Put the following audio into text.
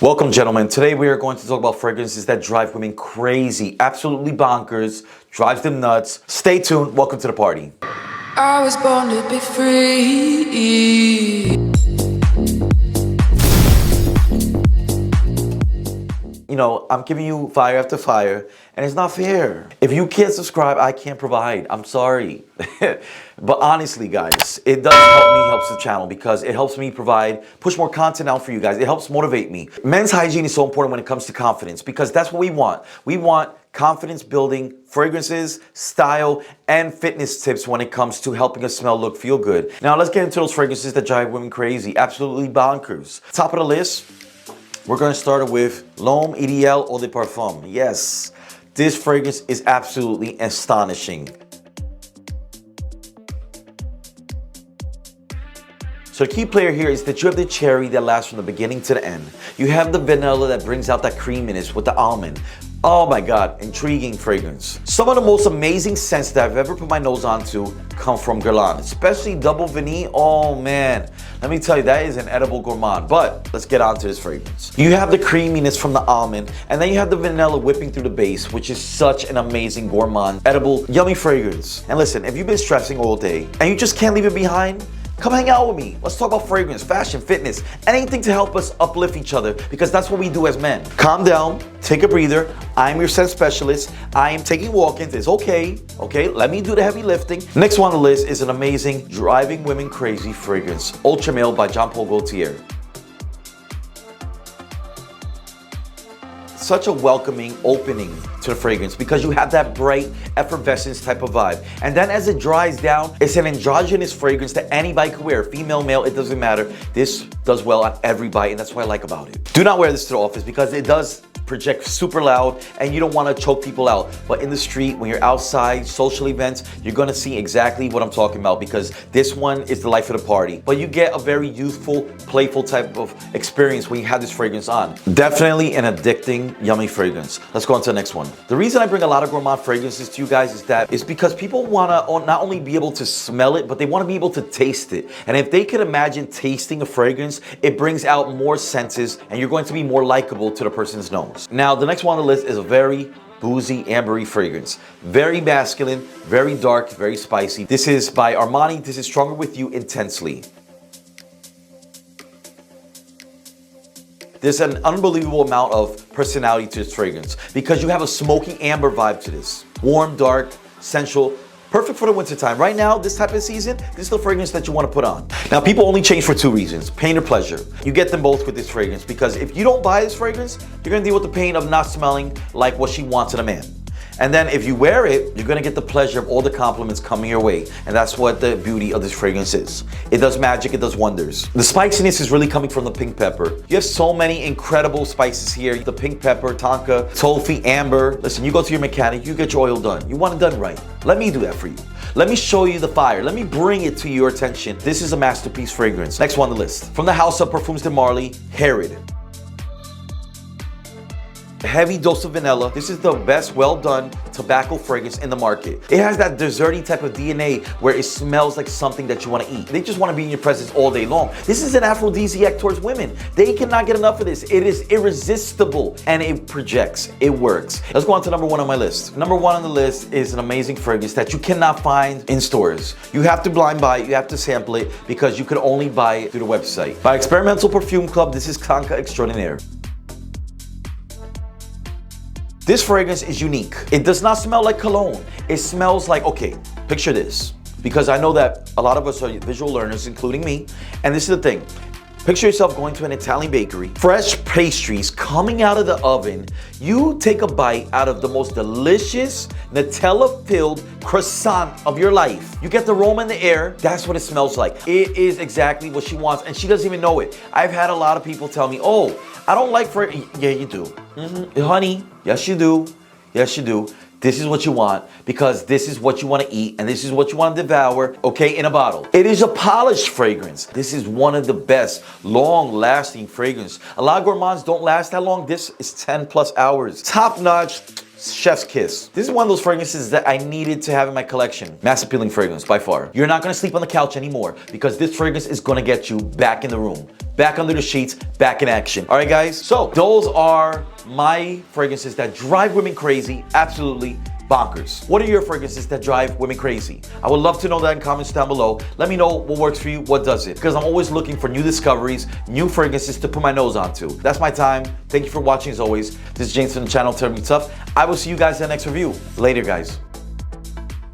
Welcome, gentlemen. Today we are going to talk about fragrances that drive women crazy, absolutely bonkers, drives them nuts. Stay tuned. Welcome to the party. I was born to be free. You know, I'm giving you fire after fire, and it's not fair. If you can't subscribe, I can't provide. I'm sorry. But honestly, guys, it does help me, helps the channel, because it helps me provide, push more content out for you guys. It helps motivate me. Men's hygiene is so important when it comes to confidence, because that's what we want. We want confidence building fragrances, style, and fitness tips when it comes to helping us smell, look, feel good. Now, let's get into those fragrances that drive women crazy. Absolutely bonkers. Top of the list, we're going to start with L'Homme Idéal Eau de Parfum. Yes, this fragrance is absolutely astonishing. So the key player here is that you have the cherry that lasts from the beginning to the end. You have the vanilla that brings out that creaminess with the almond. Oh my God, intriguing fragrance. Some of the most amazing scents that I've ever put my nose onto come from Guerlain, especially Double Vanille. Oh man, let me tell you, that is an edible gourmand. But let's get on to this fragrance. You have the creaminess from the almond, and then you have the vanilla whipping through the base, which is such an amazing gourmand, edible, yummy fragrance. And listen, if you've been stressing all day and you just can't leave it behind, come hang out with me. Let's talk about fragrance, fashion, fitness, anything to help us uplift each other, because that's what we do as men. Calm down, take a breather. I'm your scent specialist. I am taking walk-ins. It's okay. Let me do the heavy lifting. Next one on the list is an amazing, driving women crazy fragrance, Ultra Male by Jean-Paul Gaultier. Such a welcoming opening to the fragrance, because you have that bright effervescence type of vibe, and then as it dries down, it's an androgynous fragrance that anybody can wear, female, male, it doesn't matter. This does well on everybody, and that's what I like about it. Do not wear this to the office, because it does project super loud and you don't want to choke people out. But in the street, when you're outside, social events, you're going to see exactly what I'm talking about, because this one is the life of the party. But you get a very youthful, playful type of experience when you have this fragrance on. Definitely an addicting, yummy fragrance. Let's go on to the next one. The reason I bring a lot of gourmand fragrances to you guys is because people want to not only be able to smell it, but they want to be able to taste it. And if they can imagine tasting a fragrance, it brings out more senses and you're going to be more likable to the person's nose. Now, the next one on the list is a very boozy, ambery fragrance. Very masculine, very dark, very spicy. This is by Armani. This is Stronger With You Intensely. There's an unbelievable amount of personality to this fragrance, because you have a smoky amber vibe to this. Warm, dark, sensual. Perfect for the winter time. Right now, this type of season, this is the fragrance that you want to put on. Now, people only change for two reasons, pain or pleasure. You get them both with this fragrance, because if you don't buy this fragrance, you're going to deal with the pain of not smelling like what she wants in a man. And then if you wear it, you're going to get the pleasure of all the compliments coming your way. And that's what the beauty of this fragrance is. It does magic, it does wonders. The spiciness is really coming from the pink pepper. You have so many incredible spices here. The pink pepper, tonka, toffee, amber. Listen, you go to your mechanic, you get your oil done. You want it done right. Let me do that for you. Let me show you the fire. Let me bring it to your attention. This is a masterpiece fragrance. Next one on the list. From the house of Parfums de Marly, Herod. A heavy dose of vanilla. This is the best well done tobacco fragrance in the market. It has that desserty type of DNA where it smells like something that you want to eat. They just want to be in your presence all day long. This is an aphrodisiac towards women. They cannot get enough of this. It is irresistible and it projects. It works. Let's go on to number one on my list. Number one on the list is an amazing fragrance that you cannot find in stores. You have to blind buy it. You have to sample it, because you can only buy it through the website. By Experimental Perfume Club, this is Tonka Extraordinaire. This fragrance is unique. It does not smell like cologne. It smells like, okay, picture this, because I know that a lot of us are visual learners, including me, and this is the thing. Picture yourself going to an Italian bakery, fresh pastries coming out of the oven. You take a bite out of the most delicious Nutella-filled croissant of your life. You get the aroma in the air. That's what it smells like. It is exactly what she wants, and she doesn't even know it. I've had a lot of people tell me, oh, I don't like fragrance. Yeah, you do. Honey, yes you do. Yes you do. This is what you want, because this is what you want to eat and this is what you want to devour, okay, in a bottle. It is a polished fragrance. This is one of the best long-lasting fragrances. A lot of gourmands don't last that long. This is 10 plus hours. Top notch, Chef's Kiss. This is one of those fragrances that I needed to have in my collection. Mass appealing fragrance, by far. You're not gonna sleep on the couch anymore because this fragrance is gonna get you back in the room, back under the sheets, back in action. All right, guys? So those are my fragrances that drive women crazy, absolutely bonkers. What are your fragrances that drive women crazy? I would love to know that in comments down below. Let me know what works for you, what doesn't, because I'm always looking for new discoveries, new fragrances to put my nose onto. That's my time. Thank you for watching as always. This is James from the channel Turn Me Tough. I will see you guys in the next review. Later, guys.